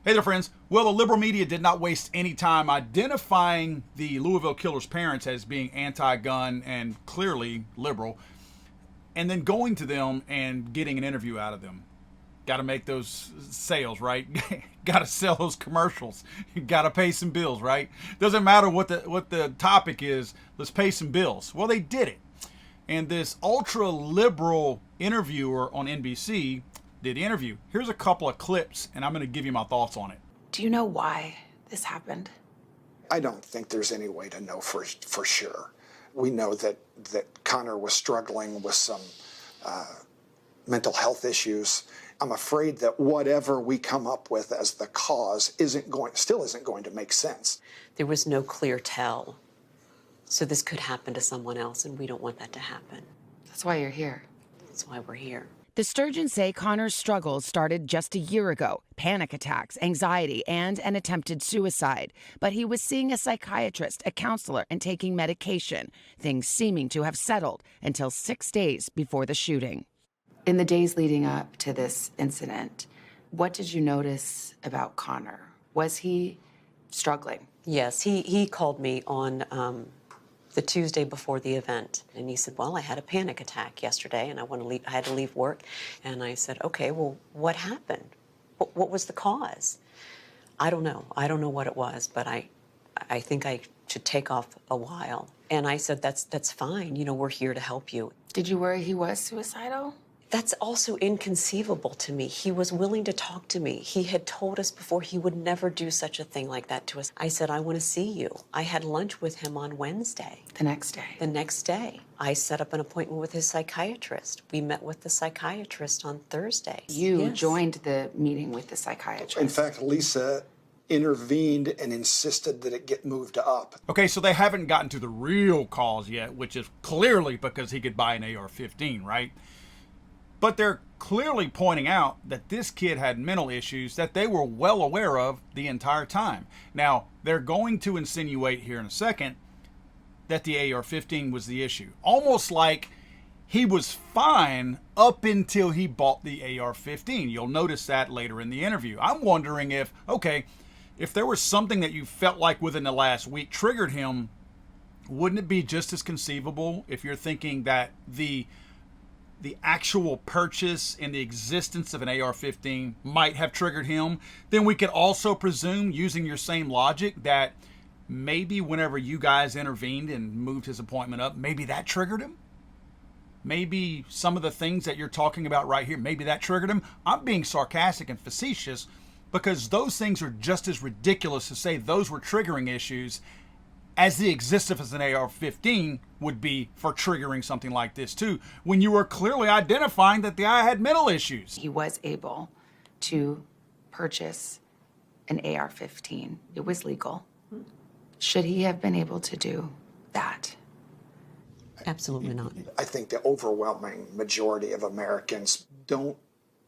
Hey there, friends. Well, the liberal media did not waste any time identifying the Louisville killer's parents as being anti-gun and clearly liberal, and then going to them and getting an interview out of them. Got to make those sales, right? Got to sell those commercials. Got to pay some bills, right? Doesn't matter what the topic is. Let's pay some bills. Well, they did it. And this ultra liberal interviewer on NBC did the interview. Here's a couple of clips, and I'm going to give you my thoughts on it. Do you know why this happened? I don't think there's any way to know for sure. We know that Connor was struggling with some mental health issues. I'm afraid that whatever we come up with as the cause still isn't going to make sense. There was no clear tell. So this could happen to someone else, and we don't want that to happen. That's why you're here. That's why we're here. The Sturgeons say Connor's struggles started just a year ago. Panic attacks, anxiety, and an attempted suicide. But he was seeing a psychiatrist, a counselor, and taking medication, things seeming to have settled until 6 days before the shooting. In the days leading up to this incident, what did you notice about Connor? Was he struggling? Yes, he called me on the Tuesday before the event, and he said, well, I had a panic attack yesterday, and I had to leave work. And I said, okay, well, what happened? What was the cause? I don't know. I don't know what it was, but I think I should take off a while. And I said, that's fine. You know, we're here to help you. Did you worry he was suicidal? That's also inconceivable to me. He was willing to talk to me. He had told us before he would never do such a thing like that to us. I said, I want to see you. I had lunch with him on Wednesday. The next day? The next day. I set up an appointment with his psychiatrist. We met with the psychiatrist on Thursday. You joined the meeting with the psychiatrist. In fact, Lisa intervened and insisted that it get moved up. Okay, so they haven't gotten to the real cause yet, which is clearly because he could buy an AR-15, right? But they're clearly pointing out that this kid had mental issues that they were well aware of the entire time. Now, they're going to insinuate here in a second that the AR-15 was the issue. Almost like he was fine up until he bought the AR-15. You'll notice that later in the interview. I'm wondering if there was something that you felt like within the last week triggered him, wouldn't it be just as conceivable if you're thinking that the actual purchase and the existence of an AR-15 might have triggered him? Then we could also presume, using your same logic, that maybe whenever you guys intervened and moved his appointment up, maybe that triggered him? Maybe some of the things that you're talking about right here, maybe that triggered him? I'm being sarcastic and facetious because those things are just as ridiculous to say those were triggering issues as the existence of an AR-15 would be for triggering something like this too, when you were clearly identifying that the guy had mental issues. He was able to purchase an AR-15. It was legal. Should he have been able to do that? Absolutely not. I think the overwhelming majority of Americans don't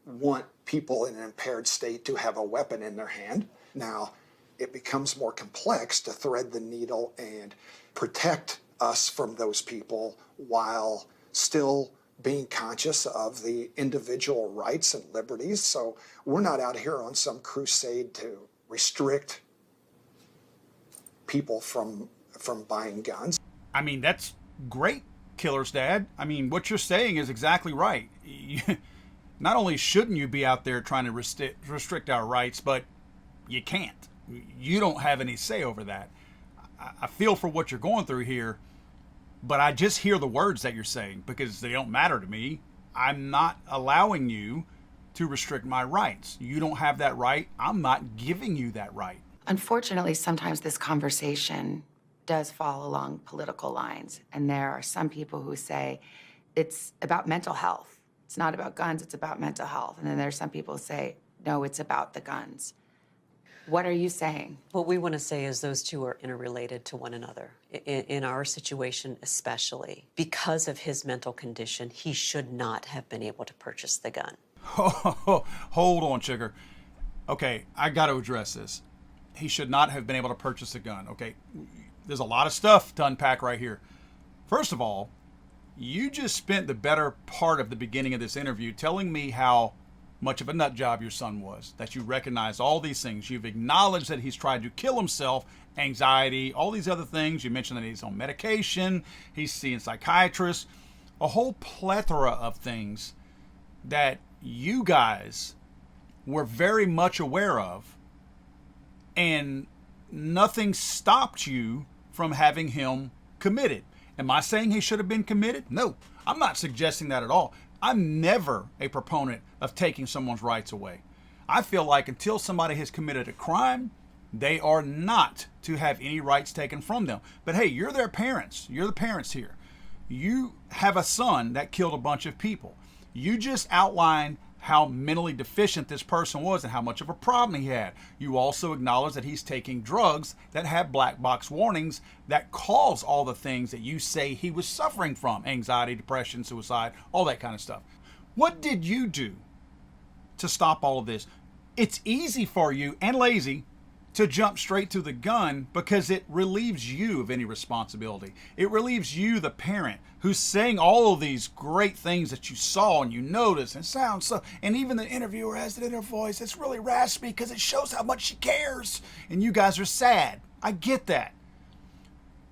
want people in an impaired state to have a weapon in their hand. Now, it becomes more complex to thread the needle and protect us from those people while still being conscious of the individual rights and liberties. So we're not out here on some crusade to restrict people from buying guns. I mean, that's great, Killer's dad. I mean, what you're saying is exactly right. Not only shouldn't you be out there trying to restrict our rights, but you can't. You don't have any say over that. I feel for what you're going through here, but I just hear the words that you're saying because they don't matter to me. I'm not allowing you to restrict my rights. You don't have that right. I'm not giving you that right. Unfortunately, sometimes this conversation does fall along political lines, and there are some people who say it's about mental health. It's not about guns, it's about mental health. And then there's some people who say, no, it's about the guns. What are you saying? What we want to say is those two are interrelated to one another. In our situation especially, because of his mental condition, he should not have been able to purchase the gun. Hold on, Sugar. Okay, I got to address this. He should not have been able to purchase a gun. Okay, there's a lot of stuff to unpack right here. First of all, you just spent the better part of the beginning of this interview telling me how much of a nut job your son was, that you recognize all these things. You've acknowledged that he's tried to kill himself, anxiety, all these other things. You mentioned that he's on medication, he's seeing psychiatrists, a whole plethora of things that you guys were very much aware of, and nothing stopped you from having him committed. Am I saying he should have been committed? No, I'm not suggesting that at all. I'm never a proponent of taking someone's rights away. I feel like until somebody has committed a crime, they are not to have any rights taken from them. But hey, you're their parents. You're the parents here. You have a son that killed a bunch of people. You just outlined how mentally deficient this person was and how much of a problem he had. You also acknowledge that he's taking drugs that have black box warnings that cause all the things that you say he was suffering from: anxiety, depression, suicide, all that kind of stuff. What did you do to stop all of this? It's easy for you, and lazy, to jump straight to the gun because it relieves you of any responsibility. It relieves you, the parent, who's saying all of these great things that you saw and you noticed and sounds so, and even the interviewer has it in her voice. It's really raspy because it shows how much she cares. And you guys are sad. I get that.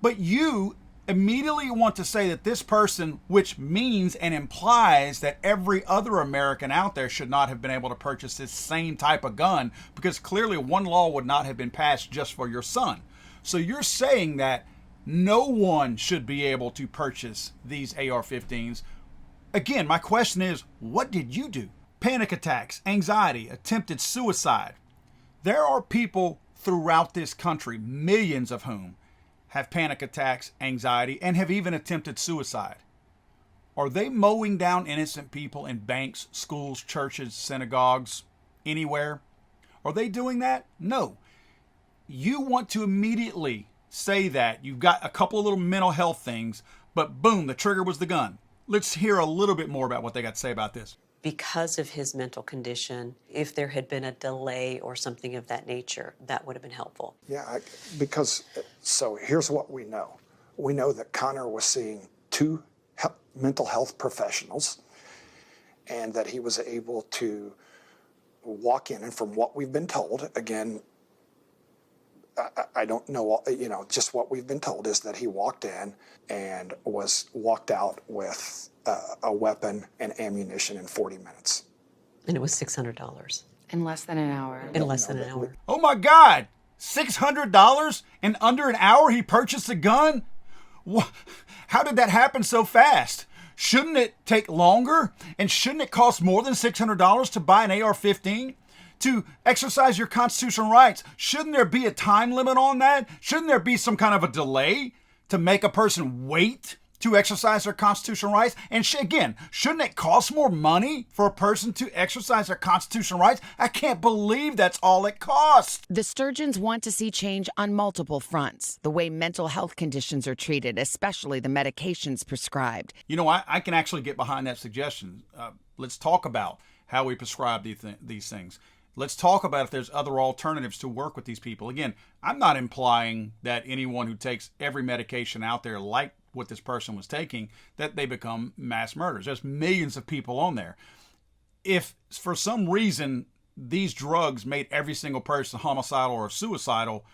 But you immediately want to say that this person, which means and implies that every other American out there should not have been able to purchase this same type of gun, because clearly one law would not have been passed just for your son. So you're saying that no one should be able to purchase these AR-15s. Again, my question is, what did you do? Panic attacks, anxiety, attempted suicide. There are people throughout this country, millions of whom have panic attacks, anxiety, and have even attempted suicide. Are they mowing down innocent people in banks, schools, churches, synagogues, anywhere? Are they doing that? No. You want to immediately say that you've got a couple of little mental health things, but boom, the trigger was the gun. Let's hear a little bit more about what they got to say about this. Because of his mental condition, if there had been a delay or something of that nature, that would have been helpful. Yeah, so here's what we know. We know that Connor was seeing two mental health professionals, and that he was able to walk in, and from what we've been told, again, I don't know, just what we've been told is that he walked in and walked out with a weapon and ammunition in 40 minutes. And it was $600. In less than an hour. In less than an hour. Oh my God! $600 in under an hour he purchased a gun? How did that happen so fast? Shouldn't it take longer? And shouldn't it cost more than $600 to buy an AR-15? To exercise your constitutional rights? Shouldn't there be a time limit on that? Shouldn't there be some kind of a delay to make a person wait to exercise their constitutional rights? And again, shouldn't it cost more money for a person to exercise their constitutional rights? I can't believe that's all it costs. The Sturgeons want to see change on multiple fronts. The way mental health conditions are treated, especially the medications prescribed. You know, I can actually get behind that suggestion. Let's talk about how we prescribe these things. Let's talk about if there's other alternatives to work with these people. Again, I'm not implying that anyone who takes every medication out there, like what this person was taking, that they become mass murderers. There's millions of people on there. If for some reason these drugs made every single person homicidal or suicidal,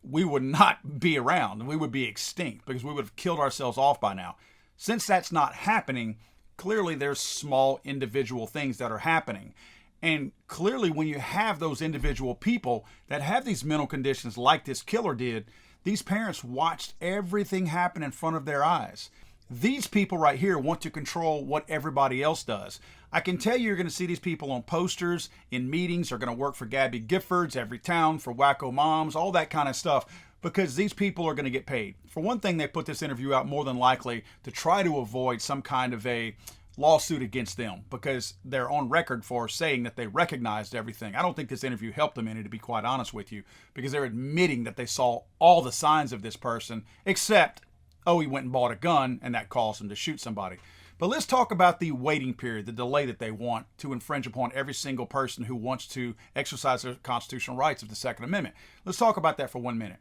we would not be around. We would be extinct because we would have killed ourselves off by now. Since that's not happening, clearly there's small individual things that are happening. And clearly when you have those individual people that have these mental conditions like this killer did, these parents watched everything happen in front of their eyes. These people right here want to control what everybody else does. I can tell you, you're going to see these people on posters, in meetings. They're going to work for Gabby Giffords, Every Town, for Wacko Moms, all that kind of stuff, because these people are going to get paid. For one thing, they put this interview out more than likely to try to avoid some kind of a lawsuit against them, because they're on record for saying that they recognized everything. I don't think this interview helped them any, to be quite honest with you, because they're admitting that they saw all the signs of this person, except, oh, he went and bought a gun and that caused him to shoot somebody. But let's talk about the waiting period, the delay that they want to infringe upon every single person who wants to exercise their constitutional rights of the Second Amendment. Let's talk about that for 1 minute.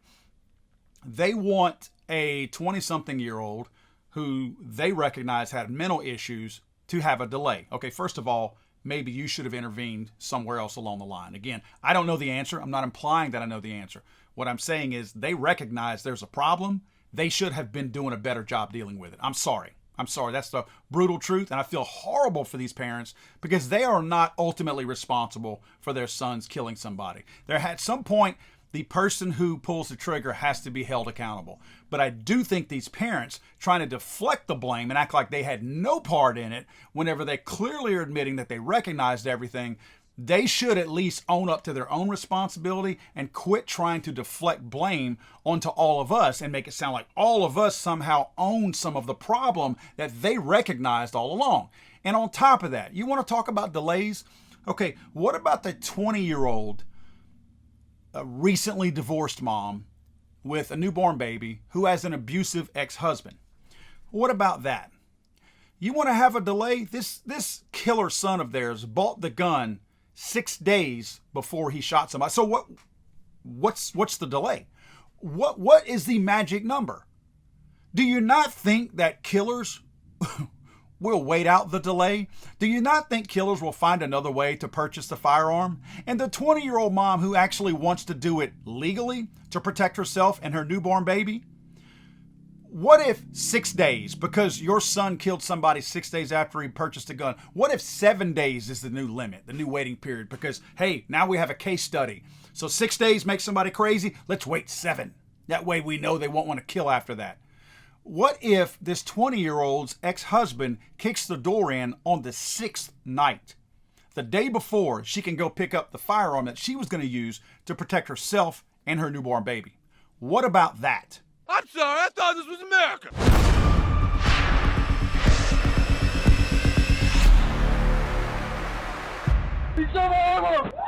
They want a 20-something-year-old who they recognize had mental issues to have a delay. Okay, first of all, maybe you should have intervened somewhere else along the line. Again, I don't know the answer. I'm not implying that I know the answer. What I'm saying is they recognize there's a problem. They should have been doing a better job dealing with it. I'm sorry. That's the brutal truth. And I feel horrible for these parents because they are not ultimately responsible for their sons killing somebody. There at some point, the person who pulls the trigger has to be held accountable. But I do think these parents trying to deflect the blame and act like they had no part in it whenever they clearly are admitting that they recognized everything, they should at least own up to their own responsibility and quit trying to deflect blame onto all of us and make it sound like all of us somehow own some of the problem that they recognized all along. And on top of that, you want to talk about delays? Okay, what about the 20-year-old recently divorced mom with a newborn baby who has an abusive ex-husband? What about that? You want to have a delay? This killer son of theirs bought the gun 6 days before he shot somebody. So what's the delay? What is the magic number? Do you not think that killers will wait out the delay? Do you not think killers will find another way to purchase the firearm? And the 20-year-old mom who actually wants to do it legally to protect herself and her newborn baby? What if 6 days, because your son killed somebody 6 days after he purchased a gun? What if 7 days is the new limit, the new waiting period? Because, hey, now we have a case study. So 6 days makes somebody crazy. Let's wait 7. That way we know they won't want to kill after that. What if this 20-year-old's ex-husband kicks the door in on the 6th night? The day before, she can go pick up the firearm that she was going to use to protect herself and her newborn baby. What about that? I'm sorry, I thought this was America. He's so horrible.